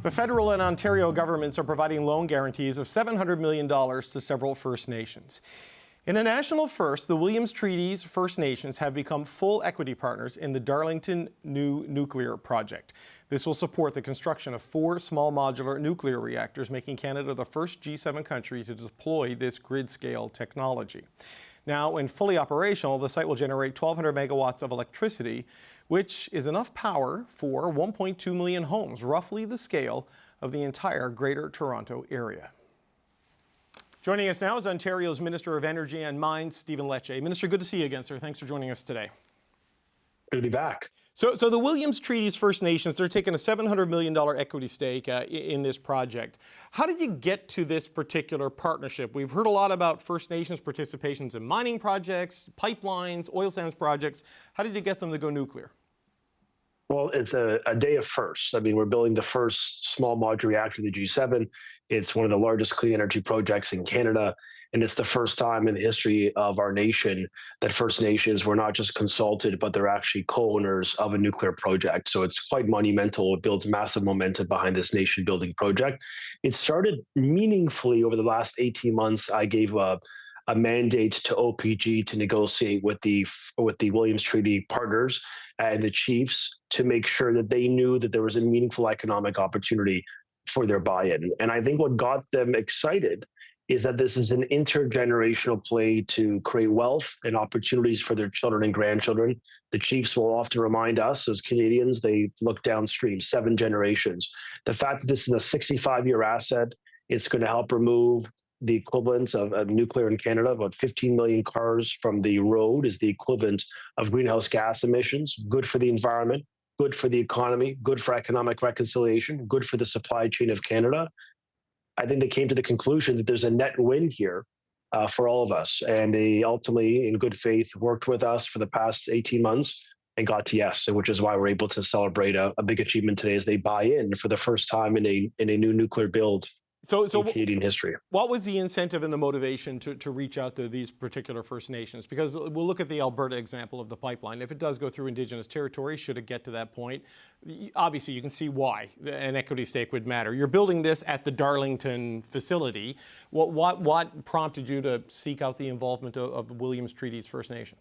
The federal and Ontario governments are providing loan guarantees of $700 million to several First Nations. In a national first, the Williams Treaties First Nations have become full equity partners in the Darlington New Nuclear Project. This will support the construction of 4 small modular nuclear reactors, making Canada the first G7 country to deploy this grid-scale technology. Now, when fully operational, the site will generate 1,200 megawatts of electricity, which is enough power for 1.2 million homes, roughly the scale of the entire Greater Toronto area. Joining us now is Ontario's Minister of Energy and Mines, Stephen Leche. Minister, good to see you again, sir. Thanks for joining us today. Good to be back. So the Williams Treaties First Nations, they're taking a $700 million equity stake in this project. How did you get to this particular partnership? We've heard a lot about First Nations participations in mining projects, pipelines, oil sands projects. How did you get them to go nuclear? Well, it's a day of firsts. I mean, we're building the first small modular reactor in the G7. It's one of the largest clean energy projects in Canada. And it's the first time in the history of our nation that First Nations were not just consulted, but they're actually co-owners of a nuclear project. So it's quite monumental. It builds massive momentum behind this nation-building project. It started meaningfully over the last 18 months. I gave a mandate to OPG to negotiate with the Williams Treaty partners and the chiefs to make sure that they knew that there was a meaningful economic opportunity for their buy-in. And I think what got them excited is that this is an intergenerational play to create wealth and opportunities for their children and grandchildren. The chiefs will often remind us as Canadians, they look downstream, 7 generations. The fact that this is a 65-year asset, it's going to help remove the equivalent of nuclear in Canada. About 15 million cars from the road is the equivalent of greenhouse gas emissions. Good for the environment, good for the economy, good for economic reconciliation, good for the supply chain of Canada. I think they came to the conclusion that there's a net win here for all of us. And they ultimately, in good faith, worked with us for the past 18 months and got to yes, which is why we're able to celebrate a big achievement today as they buy in for the first time in a new nuclear build. So in Canadian history. What was the incentive and the motivation to reach out to these particular First Nations? Because we'll look at the Alberta example of the pipeline. If it does go through Indigenous territory, should it get to that point, obviously you can see why an equity stake would matter. You're building this at the Darlington facility. What prompted you to seek out the involvement of Williams Treaties First Nation?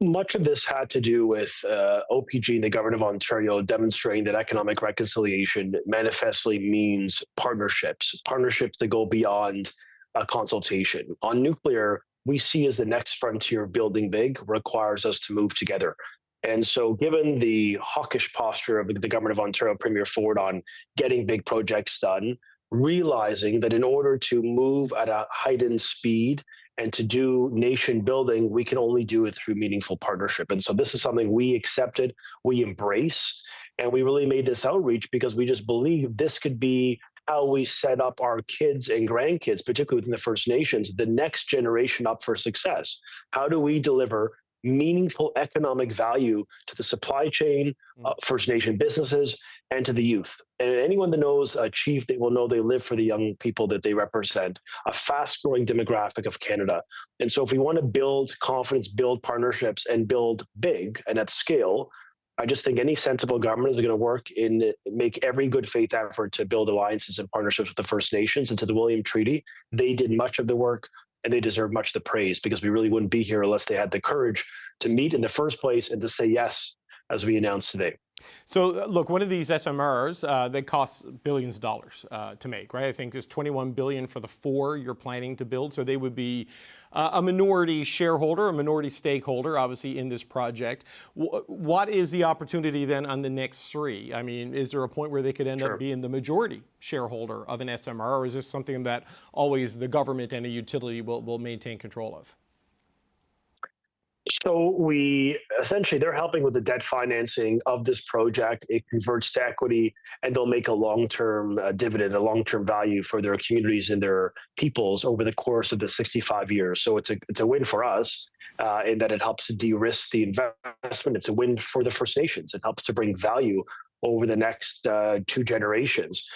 Much of this had to do with OPG and the government of Ontario demonstrating that economic reconciliation manifestly means partnerships that go beyond a consultation. On nuclear, we see as the next frontier building big requires us to move together. And so given the hawkish posture of the government of Ontario Premier Ford on getting big projects done, realizing that in order to move at a heightened speed and to do nation building, we can only do it through meaningful partnership. And so this is something we accepted, we embrace, and we really made this outreach because we just believe this could be how we set up our kids and grandkids, particularly within the First Nations, the next generation up for success. How do we deliver meaningful economic value to the supply chain, First Nation businesses, and to the youth? And anyone that knows a chief, they will know they live for the young people that they represent, a fast-growing demographic of Canada. And so if we want to build confidence, build partnerships, and build big and at scale, I just think any sensible government is going to work in make every good faith effort to build alliances and partnerships with the First Nations. And to the Williams Treaty, they did much of the work, and they deserve much of the praise because we really wouldn't be here unless they had the courage to meet in the first place and to say yes, as we announced today. So look, one of these SMRs, they cost billions of dollars to make, right? I think there's $21 billion for the 4 you're planning to build. So they would be a minority shareholder, a minority stakeholder, obviously, in this project. What is the opportunity then on the next 3? I mean, is there a point where they could end up being the majority shareholder of an SMR, or is this something that always the government and a utility will maintain control of? So they're helping with the debt financing of this project. It converts to equity, and they'll make a long-term dividend, a long-term value for their communities and their peoples over the course of the 65 years. So it's a win for us in that it helps to de-risk the investment. It's a win for the First Nations. It helps to bring value over the next 2 generations.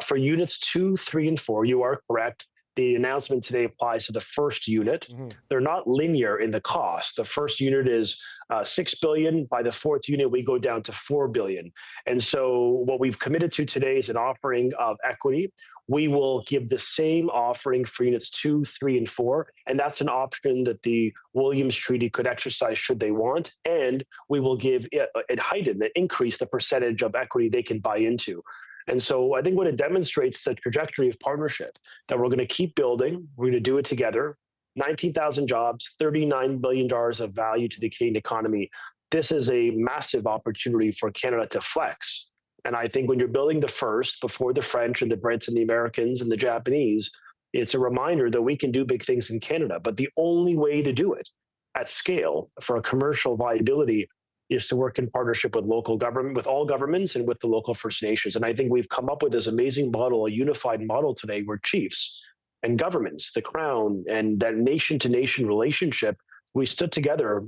For units 2, 3, and 4, you are correct. The announcement today applies to the first unit. They're not linear in the cost. The first unit is $6 billion. By the fourth unit, we go down to $4 billion. And so what we've committed to today is an offering of equity. We will give the same offering for units 2, 3, and 4. And that's an option that the Williams Treaty could exercise should they want. And we will give it heighten and increase the percentage of equity they can buy into. And so I think what it demonstrates is a trajectory of partnership that we're going to keep building. We're going to do it together. 19,000 jobs, $39 billion of value to the Canadian economy. This is a massive opportunity for Canada to flex. And I think when you're building the first before the French and the Brits and the Americans and the Japanese, it's a reminder that we can do big things in Canada. But the only way to do it at scale for a commercial viability is to work in partnership with local government, with all governments and with the local First Nations. And I think we've come up with this amazing model, a unified model today where chiefs and governments, the Crown, and that nation-to-nation relationship, we stood together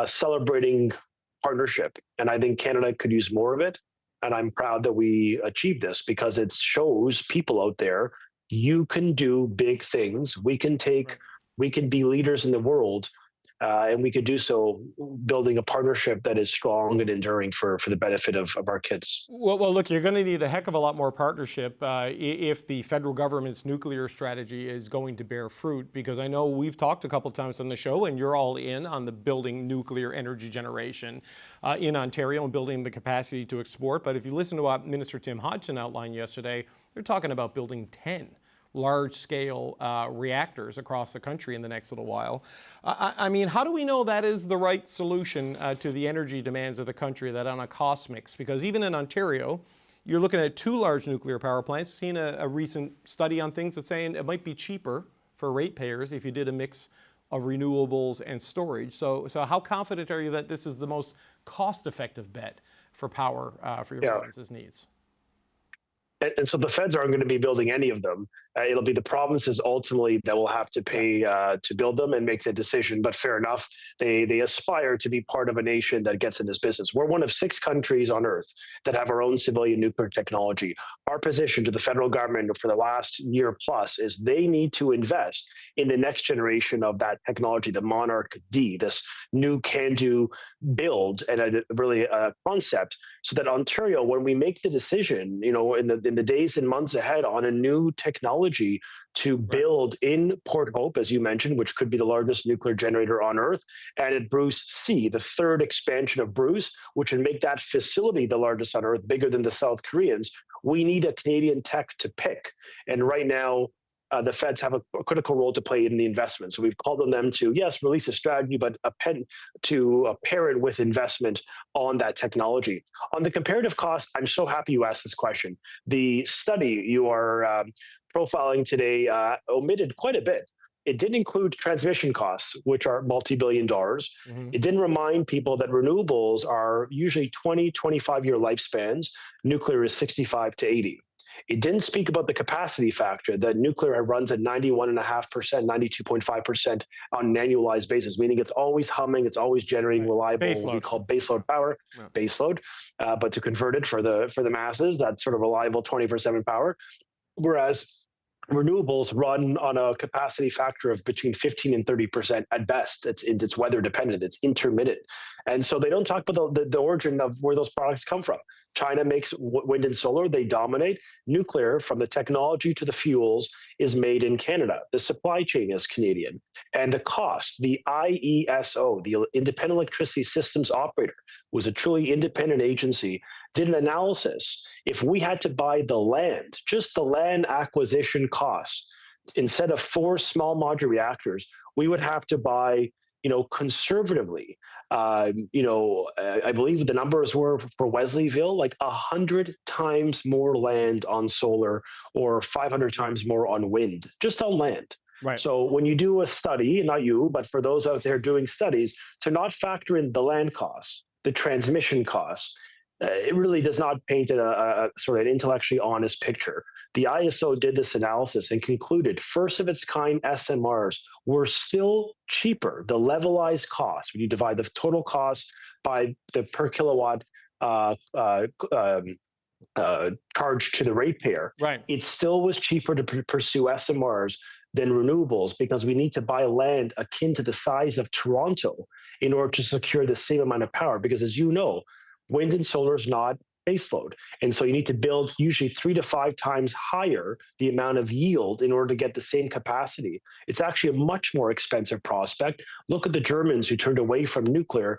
celebrating partnership. And I think Canada could use more of it. And I'm proud that we achieved this because it shows people out there, you can do big things. We can be leaders in the world. And we could do so building a partnership that is strong and enduring for the benefit of our kids. Well, look, you're going to need a heck of a lot more partnership if the federal government's nuclear strategy is going to bear fruit, because I know we've talked a couple times on the show and you're all in on the building nuclear energy generation in Ontario and building the capacity to export. But if you listen to what Minister Tim Hodgson outlined yesterday, they're talking about building 10 large-scale reactors across the country in the next little while. I mean, how do we know that is the right solution to the energy demands of the country, that on a cost mix? Because even in Ontario, you're looking at 2 large nuclear power plants. Seen a recent study on things that's saying it might be cheaper for ratepayers if you did a mix of renewables and storage. So how confident are you that this is the most cost-effective bet for power for your province's needs? And so the feds aren't going to be building any of them. It'll be the provinces ultimately that will have to pay to build them and make the decision. But fair enough, they aspire to be part of a nation that gets in this business. We're one of 6 countries on earth that have our own civilian nuclear technology. Our position to the federal government for the last year plus is they need to invest in the next generation of that technology, the Monarch D, this new can-do build and a concept, so that Ontario, when we make the decision, in the days and months ahead on a new technology to build in Port Hope, as you mentioned, which could be the largest nuclear generator on Earth, and at Bruce C, the 3rd expansion of Bruce, which would make that facility the largest on Earth, bigger than the South Koreans, we need a Canadian tech to pick. And right now, the feds have a critical role to play in the investment. So we've called on them to, yes, release a strategy, but pair it with investment on that technology. On the comparative cost, I'm so happy you asked this question. The study you are profiling today omitted quite a bit. It didn't include transmission costs, which are multi-billion dollars. It didn't remind people that renewables are usually 20, 25-year lifespans. Nuclear is 65 to 80. It didn't speak about the capacity factor that nuclear runs at 91.5%, 92.5% on an annualized basis, meaning it's always humming, it's always generating reliable, what we call baseload power, baseload. But to convert it for the masses, that's sort of reliable 24/7 power. Whereas renewables run on a capacity factor of between 15 and 30% at best. It's weather dependent, it's intermittent. And so they don't talk about the origin of where those products come from. China makes wind and solar, they dominate. Nuclear, from the technology to the fuels, is made in Canada. The supply chain is Canadian. And the cost, the IESO, the Independent Electricity Systems Operator, was a truly independent agency, did an analysis. If we had to buy the land, just the land acquisition costs, instead of 4 small modular reactors, we would have to buy, conservatively, I believe the numbers were for Wesleyville, like 100 times more land on solar or 500 times more on wind, just on land. Right. So when you do a study, not you, but for those out there doing studies, to not factor in the land costs, the transmission costs, it really does not paint a sort of an intellectually honest picture. The ISO did this analysis and concluded first of its kind SMRs were still cheaper. The levelized cost, when you divide the total cost by the per kilowatt charge to the ratepayer, Right. it still was cheaper to pursue SMRs than renewables because we need to buy land akin to the size of Toronto in order to secure the same amount of power. Because as you know, wind and solar is not baseload. And so you need to build usually 3 to 5 times higher the amount of yield in order to get the same capacity. It's actually a much more expensive prospect. Look at the Germans who turned away from nuclear,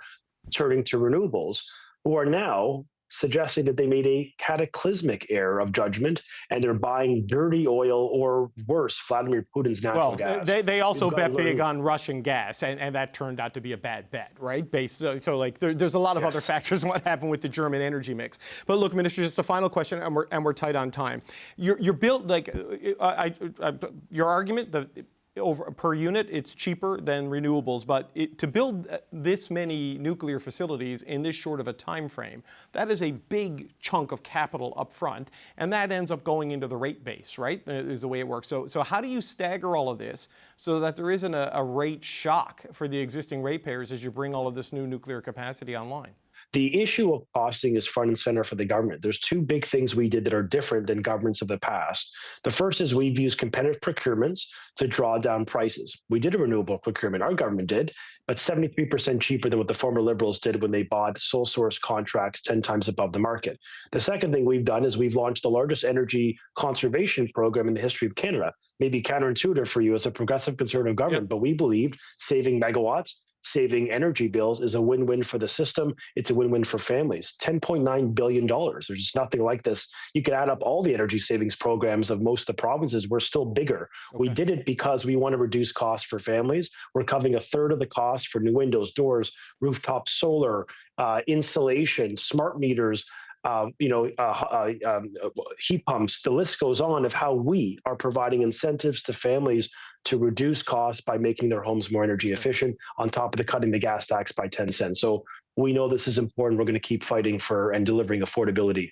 turning to renewables, who are now suggesting that they made a cataclysmic error of judgment and they're buying dirty oil or worse, Vladimir Putin's natural gas. They also bet big on Russian gas, and that turned out to be a bad bet, right? So like there's a lot of other factors in what happened with the German energy mix. But look, Minister, just a final question, and we're tight on time. Your bill, like your argument that over per unit, it's cheaper than renewables, but to build this many nuclear facilities in this short of a time frame, that is a big chunk of capital up front, and that ends up going into the rate base, right? Is the way it works. So how do you stagger all of this so that there isn't a rate shock for the existing ratepayers as you bring all of this new nuclear capacity online? The issue of costing is front and center for the government. There's 2 big things we did that are different than governments of the past. The first is we've used competitive procurements to draw down prices. We did a renewable procurement, our government did, but 73% cheaper than what the former Liberals did when they bought sole source contracts 10 times above the market. The second thing we've done is we've launched the largest energy conservation program in the history of Canada. Maybe counterintuitive for you as a progressive conservative government, but we believed saving megawatts, saving energy bills is a win-win for the system. It's a win-win for families. $10.9 billion. There's just nothing like this. You could add up all the energy savings programs of most of the provinces. We're still bigger. Okay. We did it because we want to reduce costs for families. We're covering 1/3 of the cost for new windows, doors, rooftop solar, insulation, smart meters, heat pumps. The list goes on of how we are providing incentives to families to reduce costs by making their homes more energy efficient, on top of the cutting the gas tax by 10 cents. So we know this is important. We're going to keep fighting for and delivering affordability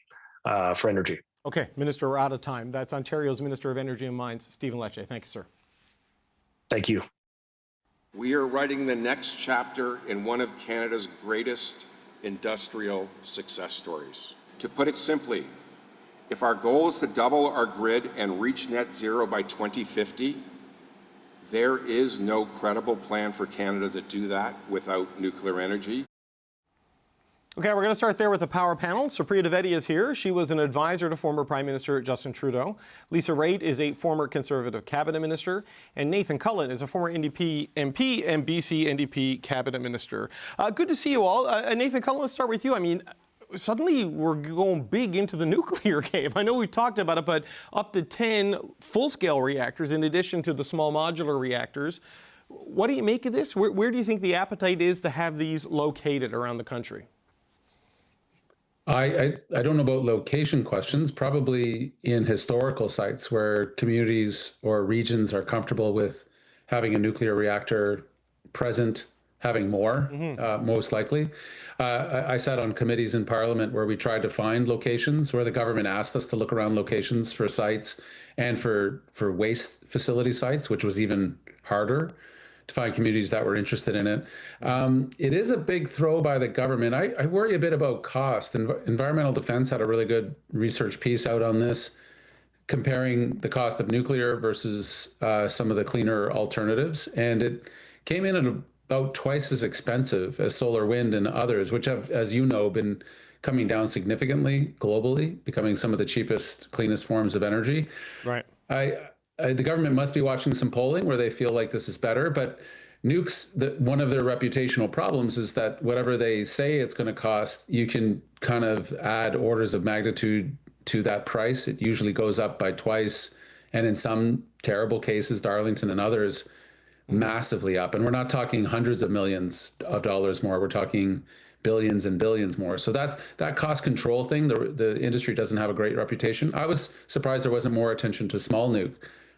for energy. Okay, Minister, we're out of time. That's Ontario's Minister of Energy and Mines, Stephen Leche. Thank you, sir. Thank you. We are writing the next chapter in one of Canada's greatest industrial success stories. To put it simply, if our goal is to double our grid and reach net zero by 2050, there is no credible plan for Canada to do that without nuclear energy. Okay, we're going to start there with the power panel. Supriya Dwivedi is here. She was an advisor to former Prime Minister Justin Trudeau. Lisa Raitt is a former Conservative cabinet minister. And Nathan Cullen is a former NDP MP and BC NDP cabinet minister. Good to see you all. Nathan Cullen, let's start with you. I mean, suddenly we're going big into the nuclear game. I know we've talked about it, but up to 10 full-scale reactors in addition to the small modular reactors. What do you make of this? Where do you think the appetite is to have these located around the country? I don't know about location questions, probably in historical sites where communities or regions are comfortable with having a nuclear reactor present, having more, most likely. I sat on committees in Parliament where we tried to find locations, where the government asked us to look around locations for sites and for waste facility sites, which was even harder to find communities that were interested in it. It is a big throw by the government. I worry a bit about cost. Environmental Defense had a really good research piece out on this, comparing the cost of nuclear versus some of the cleaner alternatives. And it came in at about twice as expensive as solar, wind, and others, which have, as you know, been coming down significantly globally, becoming some of the cheapest, cleanest forms of energy. Right. The government must be watching some polling where they feel like this is better, but nukes, one of their reputational problems is that whatever they say it's going to cost, you can kind of add orders of magnitude to that price. It usually goes up by twice, and in some terrible cases, Darlington and others, massively up. And we're not talking hundreds of millions of dollars more. We're talking billions and billions more. So that cost control thing, the industry doesn't have a great reputation. I was surprised there wasn't more attention to small nuke,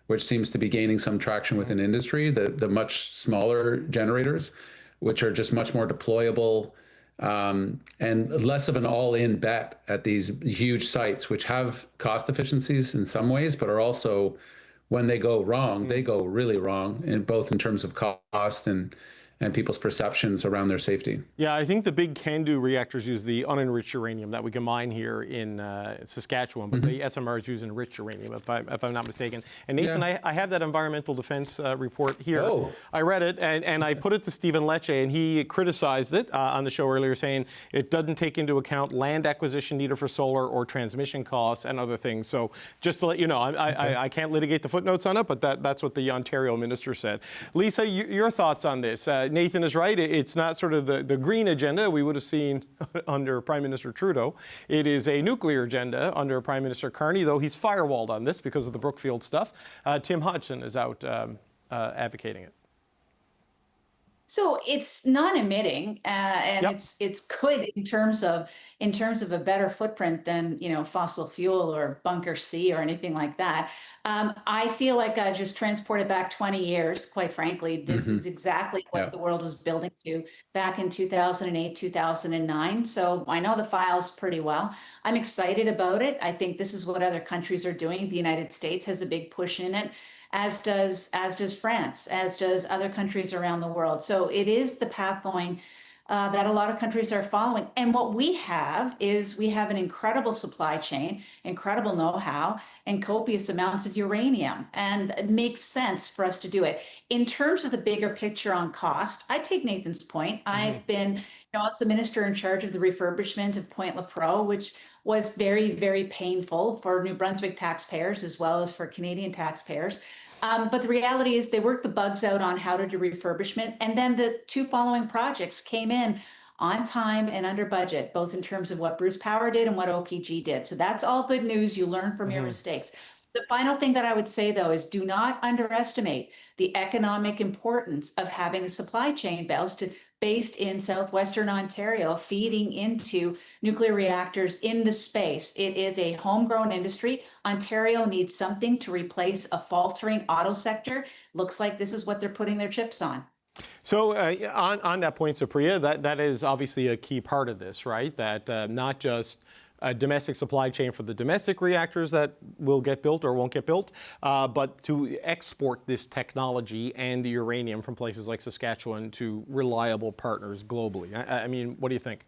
which seems to be gaining some traction within industry, the much smaller generators, which are just much more deployable and less of an all-in bet at these huge sites, which have cost efficiencies in some ways, but are also, when they go wrong, they go really wrong, both in terms of cost and and people's perceptions around their safety. Yeah, I think the big CANDU reactors use the unenriched uranium that we can mine here in Saskatchewan, but the SMRs use enriched uranium, if I'm not mistaken. And Nathan, I have that environmental defense report here. Oh. I read it, and I put it to Stephen Leche, and he criticized it on the show earlier, saying it doesn't take into account land acquisition needed for solar or transmission costs and other things. So just to let you know, I can't litigate the footnotes on it, but that's what the Ontario minister said. Lisa, your thoughts on this? Nathan is right. It's not sort of the green agenda we would have seen under Prime Minister Trudeau. It is a nuclear agenda under Prime Minister Carney, though he's firewalled on this because of the Brookfield stuff. Tim Hodgson is out advocating it. So it's non-emitting, and it's good in terms of a better footprint than fossil fuel or bunker C or anything like that. I feel like I just transported back 20 years. Quite frankly, this is exactly what the world was building to back in 2008, 2009. So I know the files pretty well. I'm excited about it. I think this is what other countries are doing. The United States has a big push in it, as does France, as does other countries around the world. So it is the path going that a lot of countries are following. And what we have is we have an incredible supply chain, incredible know-how, and copious amounts of uranium. And it makes sense for us to do it. In terms of the bigger picture on cost, I take Nathan's point. I've been, as the minister in charge of the refurbishment of Point Lepreau, which was very, very painful for New Brunswick taxpayers as well as for Canadian taxpayers. But the reality is they worked the bugs out on how to do refurbishment. And then the two following projects came in on time and under budget, both in terms of what Bruce Power did and what OPG did. So that's all good news. You learn from your mistakes. The final thing that I would say, though, is do not underestimate the economic importance of having a supply chain based in southwestern Ontario, feeding into nuclear reactors in the space. It is a homegrown industry. Ontario needs something to replace a faltering auto sector. Looks like this is what they're putting their chips on. So on that point, Supriya, that is obviously a key part of this, right? That not just a domestic supply chain for the domestic reactors that will get built or won't get built, but to export this technology and the uranium from places like Saskatchewan to reliable partners globally. I mean, what do you think?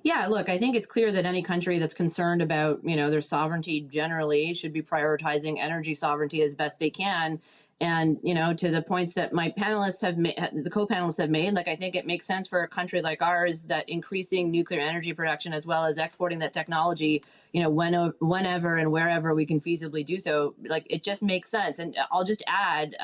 Yeah, look, I think it's clear that any country that's concerned about, their sovereignty generally should be prioritizing energy sovereignty as best they can. And, to the points that my panelists have made, the co-panelists have made, I think it makes sense for a country like ours that increasing nuclear energy production as well as exporting that technology, whenever and wherever we can feasibly do so, it just makes sense. And I'll just add,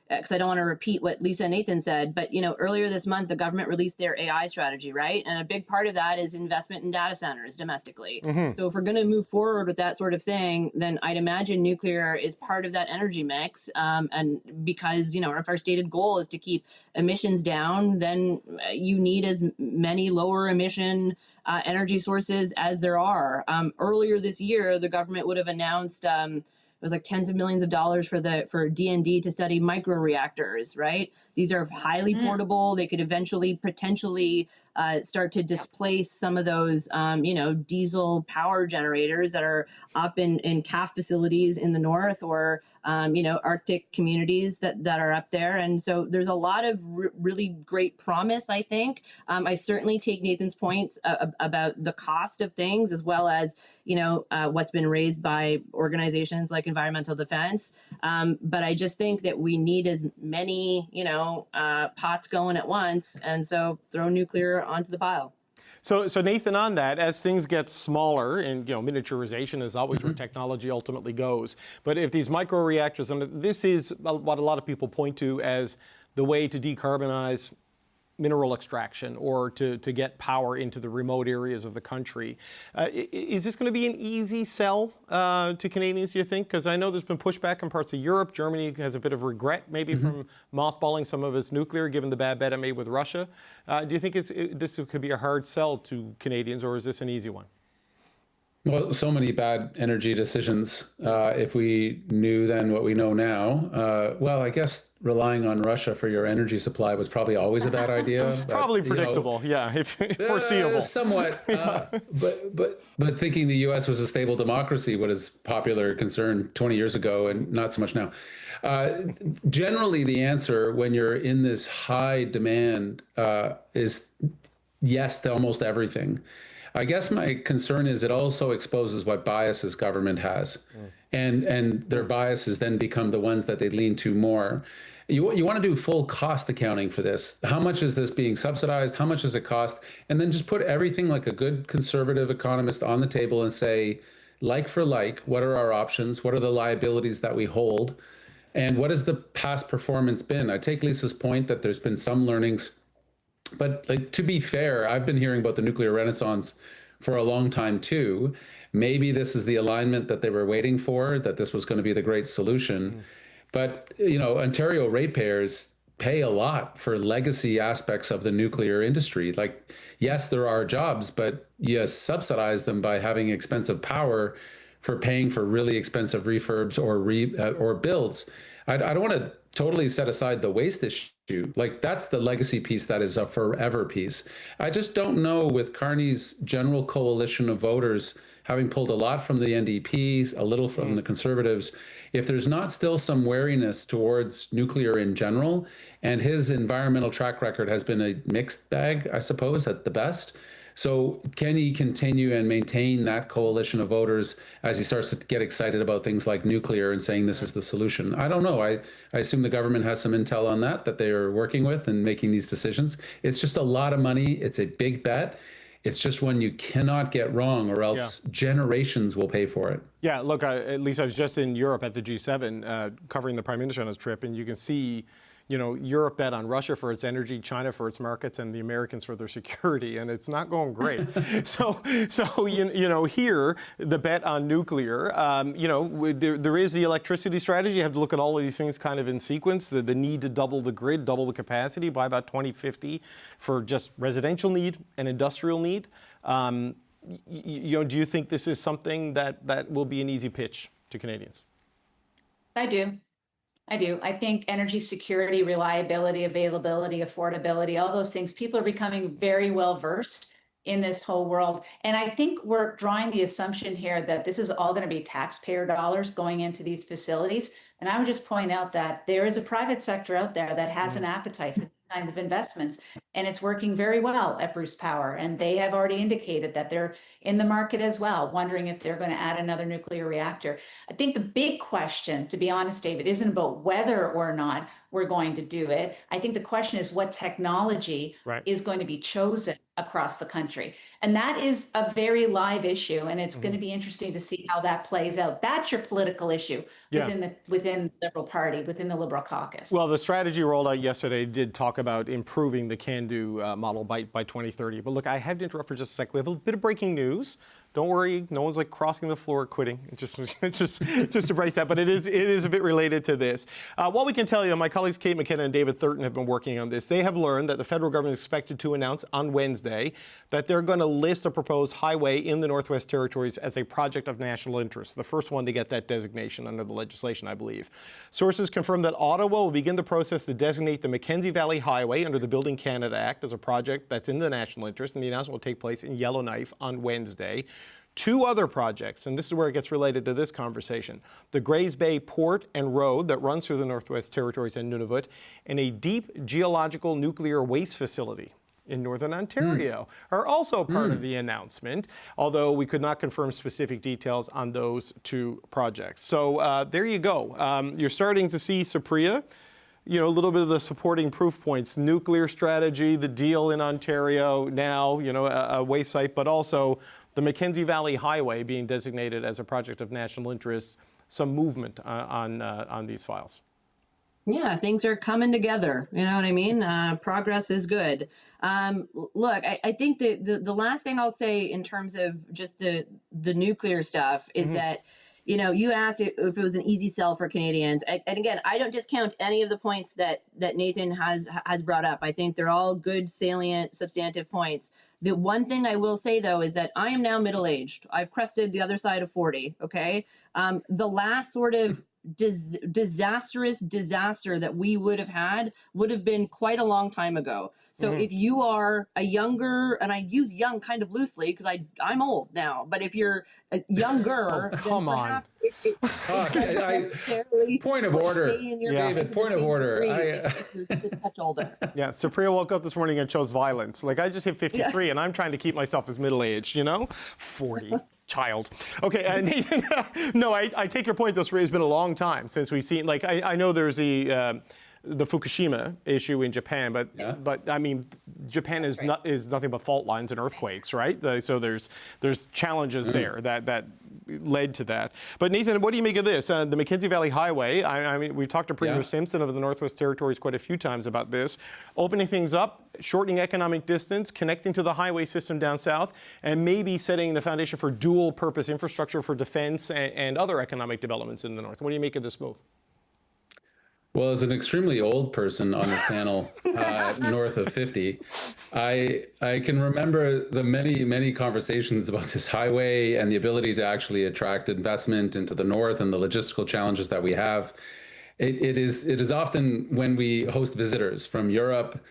because I don't want to repeat what Lisa and Nathan said, but, earlier this month, the government released their AI strategy, right? And a big part of that is investment in data centers domestically. So if we're going to move forward with that sort of thing, then I'd imagine nuclear is part of that energy mix. And because, if our stated goal is to keep emissions down, then you need as many lower emission energy sources as there are. Earlier this year, the government would have announced it was tens of millions of dollars for DND to study microreactors, right? These are highly portable. They could eventually potentially start to displace some of those, diesel power generators that are up in CAF facilities in the north or, Arctic communities that are up there. And so there's a lot of really great promise, I think. I certainly take Nathan's points about the cost of things as well as, what's been raised by organizations like Environmental Defense. But I just think that we need as many, pots going at once. And so throw nuclear onto the pile. So Nathan, on that, as things get smaller, and miniaturization is always where technology ultimately goes. But if these microreactors, and this is what a lot of people point to as the way to decarbonize mineral extraction or to get power into the remote areas of the country. Is this going to be an easy sell to Canadians, do you think? Because I know there's been pushback in parts of Europe. Germany has a bit of regret maybe from mothballing some of its nuclear, given the bad bet it made with Russia. Do you think this could be a hard sell to Canadians, or is this an easy one? Well, so many bad energy decisions. If we knew then what we know now, well, I guess relying on Russia for your energy supply was probably always a bad idea. Probably predictable, yeah, if foreseeable. Somewhat, but thinking the U.S. was a stable democracy, what is popular concern 20 years ago, and not so much now. Generally, the answer when you're in this high demand is yes to almost everything. I guess my concern is it also exposes what biases government has, and their biases then become the ones that they lean to more. You want to do full cost accounting for this. How much is this being subsidized? How much does it cost? And then just put everything like a good conservative economist on the table and say, like for like, what are our options? What are the liabilities that we hold? And what has the past performance been? I take Lisa's point that there's been some learnings. But like, to be fair, I've been hearing about the nuclear renaissance for a long time too. Maybe this is the alignment that they were waiting for, that this was going to be the great solution. But, you know, Ontario ratepayers pay a lot for legacy aspects of the nuclear industry. Like, yes, there are jobs, but you subsidize them by having expensive power for paying for really expensive refurbs or builds. I don't want to totally set aside the waste issue. Like, that's the legacy piece that is a forever piece. I just don't know, with Carney's general coalition of voters having pulled a lot from the NDP, a little from the Conservatives, if there's not still some wariness towards nuclear in general, and his environmental track record has been a mixed bag, I suppose, at the best. So can he continue and maintain that coalition of voters as he starts to get excited about things like nuclear and saying this is the solution? I don't know. I assume the government has some intel on that they are working with and making these decisions. It's just a lot of money. It's a big bet. It's just one you cannot get wrong, or else generations will pay for it. Yeah, look, at least I was just in Europe at the G7 covering the Prime Minister on his trip, and you can see, you know, Europe bet on Russia for its energy, China for its markets, and the Americans for their security, and it's not going great. so you know, here, the bet on nuclear, you know, there is the electricity strategy. You have to look at all of these things kind of in sequence. The need to double the grid, double the capacity by about 2050 for just residential need and industrial need. You know, do you think this is something that will be an easy pitch to Canadians? I do. I think energy security, reliability, availability, affordability, all those things, people are becoming very well versed in this whole world. And I think we're drawing the assumption here that this is all going to be taxpayer dollars going into these facilities. And I would just point out that there is a private sector out there that has an appetite for these kinds of investments, and it's working very well at Bruce Power. And they have already indicated that they're in the market as well, wondering if they're going to add another nuclear reactor. I think the big question, to be honest, David, isn't about whether or not we're going to do it. I think the question is what technology is going to be chosen across the country. And that is a very live issue, and it's going to be interesting to see how that plays out. That's your political issue within the Liberal Party, within the Liberal caucus. Well, the strategy rolled out yesterday did talk about improving the can-do model by 2030. But look, I have to interrupt for just a sec. We have a bit of breaking news. Don't worry, no one's like crossing the floor quitting. Just to brace that, but it is a bit related to this. What we can tell you, my colleagues Kate McKenna and David Thurton have been working on this. They have learned that the federal government is expected to announce on Wednesday that they're going to list a proposed highway in the Northwest Territories as a project of national interest, the first one to get that designation under the legislation, I believe. Sources confirm that Ottawa will begin the process to designate the Mackenzie Valley Highway under the Building Canada Act as a project that's in the national interest, and the announcement will take place in Yellowknife on Wednesday. Two other projects, and this is where it gets related to this conversation: the Grays Bay Port and Road that runs through the Northwest Territories and Nunavut, and a deep geological nuclear waste facility in Northern Ontario are also part of the announcement, although we could not confirm specific details on those two projects. So there you go. You're starting to see, Supriya, you know, a little bit of the supporting proof points: nuclear strategy, the deal in Ontario now, you know, a waste site, but also the Mackenzie Valley Highway being designated as a project of national interest. Some movement on these files. Yeah, things are coming together. You know what I mean? Progress is good. Look, I think the last thing I'll say in terms of just the nuclear stuff is that, you asked if it was an easy sell for Canadians. And again, I don't discount any of the points that Nathan has brought up. I think they're all good, salient, substantive points. The one thing I will say, though, is that I am now middle-aged. I've crested the other side of 40, okay? The last sort of disastrous disaster that we would have been quite a long time ago. So if you are a younger, and I use young kind of loosely because I'm old now, but if you're a younger, come on. Point of order, David. Point of order. If you're just a touch older. Yeah, Supriya woke up this morning and chose violence. Like, I just hit 53 and I'm trying to keep myself as middle-aged, 40. Child. Okay, Nathan, no, I take your point, though, Supriya. It's been a long time since we've seen, like, I know there's the Fukushima issue in Japan, but I mean, Japan is nothing but fault lines and earthquakes, right? So there's challenges there that led to that. But Nathan, what do you make of this? The Mackenzie Valley Highway, I mean, we've talked to Premier Simpson of the Northwest Territories quite a few times about this, opening things up, shortening economic distance, connecting to the highway system down south, and maybe setting the foundation for dual purpose infrastructure for defense and other economic developments in the north. What do you make of this move? Well, as an extremely old person on this panel, north of 50, I can remember the many conversations about this highway and the ability to actually attract investment into the north and the logistical challenges that we have. It is often when we host visitors from Europe,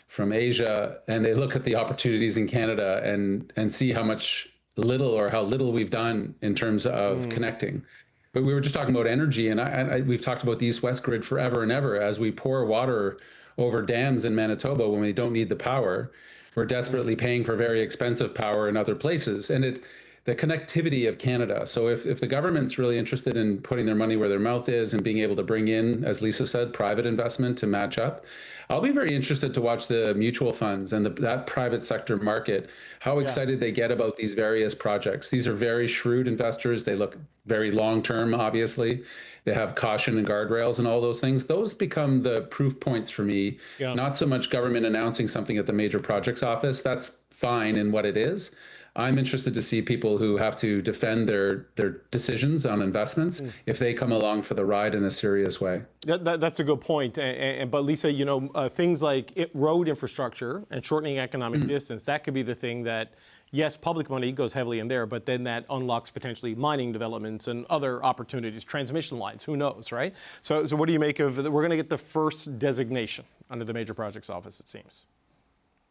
from Asia, and they look at the opportunities in Canada and see how little we've done in terms of connecting. But we were just talking about energy, and we've talked about the East-West grid forever and ever. As we pour water over dams in Manitoba when we don't need the power, we're desperately paying for very expensive power in other places. And the connectivity of Canada. So if the government's really interested in putting their money where their mouth is and being able to bring in, as Lisa said, private investment to match up, I'll be very interested to watch the mutual funds and that private sector market, how excited they get about these various projects. These are very shrewd investors. They look very long-term, obviously. They have caution and guardrails and all those things. Those become the proof points for me, not so much government announcing something at the major projects office. That's fine in what it is. I'm interested to see people who have to defend their decisions on investments if they come along for the ride in a serious way. That's a good point. But Lisa, things like road infrastructure and shortening economic distance, that could be the thing that, yes, public money goes heavily in there, but then that unlocks potentially mining developments and other opportunities, transmission lines, who knows, right? So what do you make of, we're going to get the first designation under the major projects office, it seems.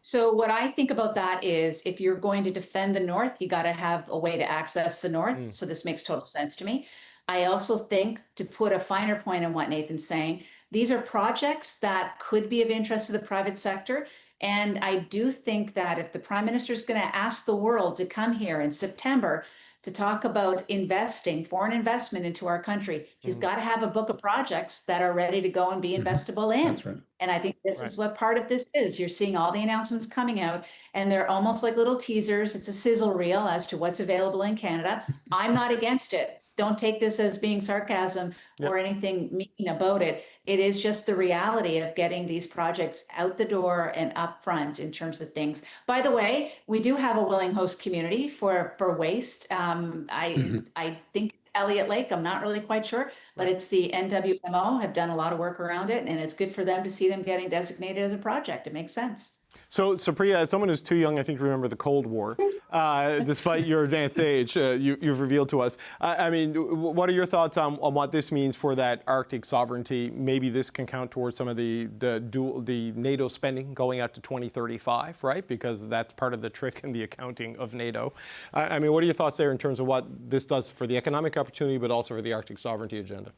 So what I think about that is if you're going to defend the north, you got to have a way to access the north. So this makes total sense to me. I also think, to put a finer point on what Nathan's saying, these are projects that could be of interest to the private sector. And I do think that if the Prime Minister is going to ask the world to come here in September to talk about investing, foreign investment into our country, he's got to have a book of projects that are ready to go and be investable in. That's right. And I think this is what part of this is. You're seeing all the announcements coming out, and they're almost like little teasers. It's a sizzle reel as to what's available in Canada. I'm not against it. Don't take this as being sarcasm or anything mean about it. It is just the reality of getting these projects out the door and up front in terms of things. By the way, we do have a willing host community for waste. I think it's Elliott Lake. I'm not really quite sure, but it's the NWMO have done a lot of work around it, and it's good for them to see them getting designated as a project. It makes sense. So, Supriya, as someone who's too young, I think, to remember the Cold War, despite your advanced age, you've revealed to us. I mean, what are your thoughts on what this means for that Arctic sovereignty? Maybe this can count towards some of the NATO spending going out to 2035, right? Because that's part of the trick in the accounting of NATO. I mean, what are your thoughts there in terms of what this does for the economic opportunity, but also for the Arctic sovereignty agenda?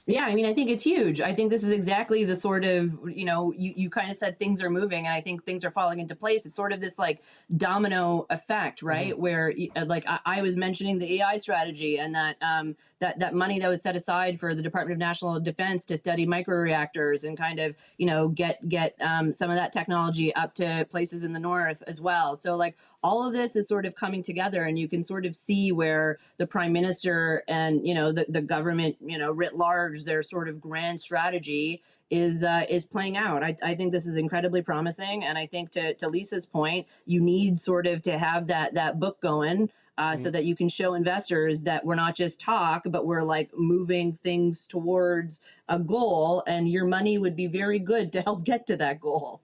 Yeah, I mean, I think it's huge. I think this is exactly the sort of, you kind of said things are moving, and I think things are falling into place. It's sort of this like domino effect, right? Where like I was mentioning the AI strategy and that money that was set aside for the Department of National Defense to study microreactors and kind of, get some of that technology up to places in the north as well. So like all of this is sort of coming together, and you can sort of see where the Prime Minister and, the government, writ large, their sort of grand strategy is playing out. I think this is incredibly promising. And I think to Lisa's point, you need sort of to have that book going so that you can show investors that we're not just talk, but we're like moving things towards a goal, and your money would be very good to help get to that goal.